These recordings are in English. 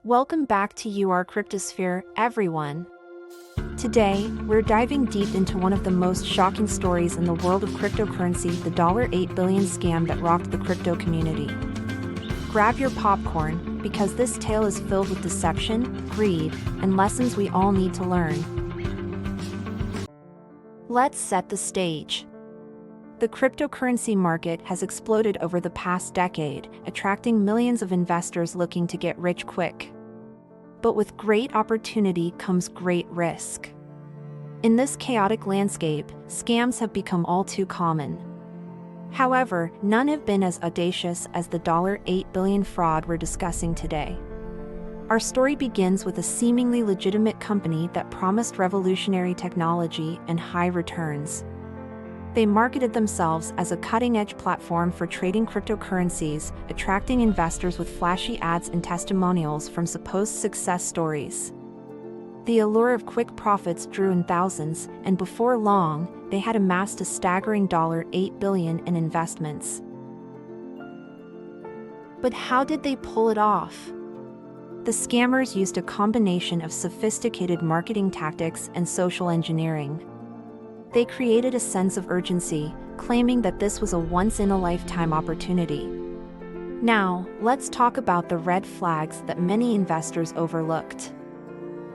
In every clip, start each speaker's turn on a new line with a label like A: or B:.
A: Welcome back to Your Cryptosphere, everyone. Today, we're diving deep into one of the most shocking stories in the world of cryptocurrency, the $8 billion scam that rocked the crypto community. Grab your popcorn, because this tale is filled with deception, greed, and lessons we all need to learn. Let's set the stage. The cryptocurrency market has exploded over the past decade, attracting millions of investors looking to get rich quick. But with great opportunity comes great risk. In this chaotic landscape, scams have become all too common. However, none have been as audacious as the $8 billion fraud we're discussing today. Our story begins with a seemingly legitimate company that promised revolutionary technology and high returns. They marketed themselves as a cutting-edge platform for trading cryptocurrencies, attracting investors with flashy ads and testimonials from supposed success stories. The allure of quick profits drew in thousands, and before long, they had amassed a staggering $8 billion in investments. But how did they pull it off? The scammers used a combination of sophisticated marketing tactics and social engineering. They created a sense of urgency, claiming that this was a once-in-a-lifetime opportunity. Now, let's talk about the red flags that many investors overlooked.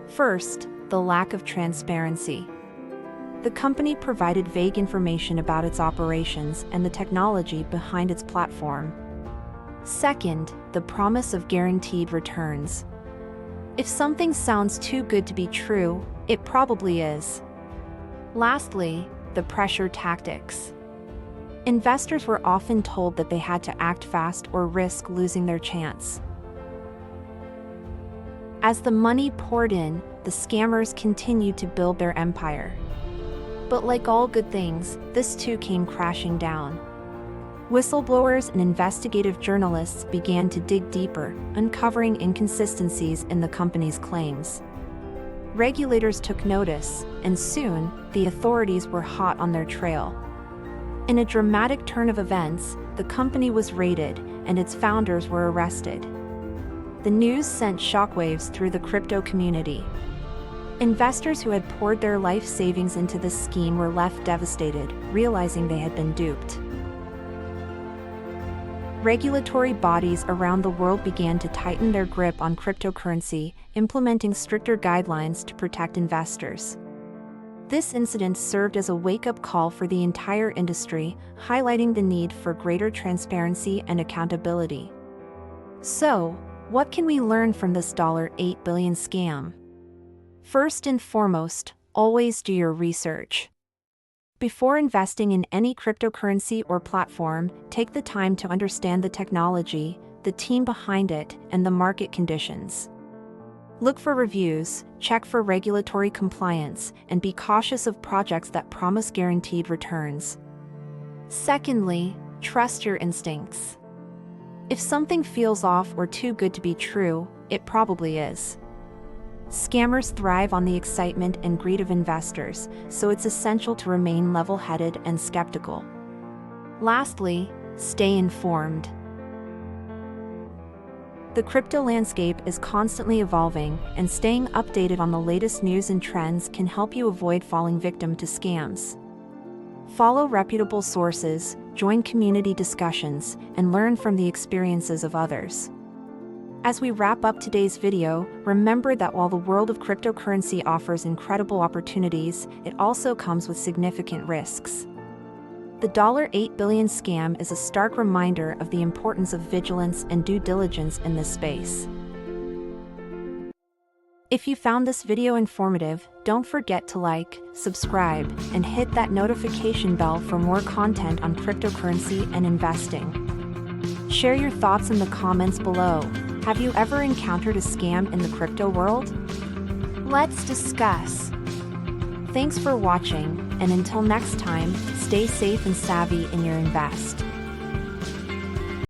A: First, the lack of transparency. The company provided vague information about its operations and the technology behind its platform. Second, the promise of guaranteed returns. If something sounds too good to be true, it probably is. Lastly, the pressure tactics. Investors were often told that they had to act fast or risk losing their chance. As the money poured in, the scammers continued to build their empire. But like all good things, this too came crashing down. Whistleblowers and investigative journalists began to dig deeper, uncovering inconsistencies in the company's claims. Regulators took notice, and soon, the authorities were hot on their trail. In a dramatic turn of events, the company was raided, and its founders were arrested. The news sent shockwaves through the crypto community. Investors who had poured their life savings into this scheme were left devastated, realizing they had been duped. Regulatory bodies around the world began to tighten their grip on cryptocurrency, implementing stricter guidelines to protect investors. This incident served as a wake-up call for the entire industry, highlighting the need for greater transparency and accountability. So, what can we learn from this $8 billion scam? First and foremost, always do your research. Before investing in any cryptocurrency or platform, take the time to understand the technology, the team behind it, and the market conditions. Look for reviews, check for regulatory compliance, and be cautious of projects that promise guaranteed returns. Secondly, trust your instincts. If something feels off or too good to be true, it probably is. Scammers thrive on the excitement and greed of investors, so it's essential to remain level-headed and skeptical. Lastly, stay informed. The crypto landscape is constantly evolving, and staying updated on the latest news and trends can help you avoid falling victim to scams. Follow reputable sources, join community discussions, and learn from the experiences of others. As we wrap up today's video, remember that while the world of cryptocurrency offers incredible opportunities, it also comes with significant risks. The $8 billion scam is a stark reminder of the importance of vigilance and due diligence in this space. If you found this video informative, don't forget to like, subscribe, and hit that notification bell for more content on cryptocurrency and investing. Share your thoughts in the comments below. Have you ever encountered a scam in the crypto world? Let's discuss. Thanks for watching, and until next time, stay safe and savvy in your invest.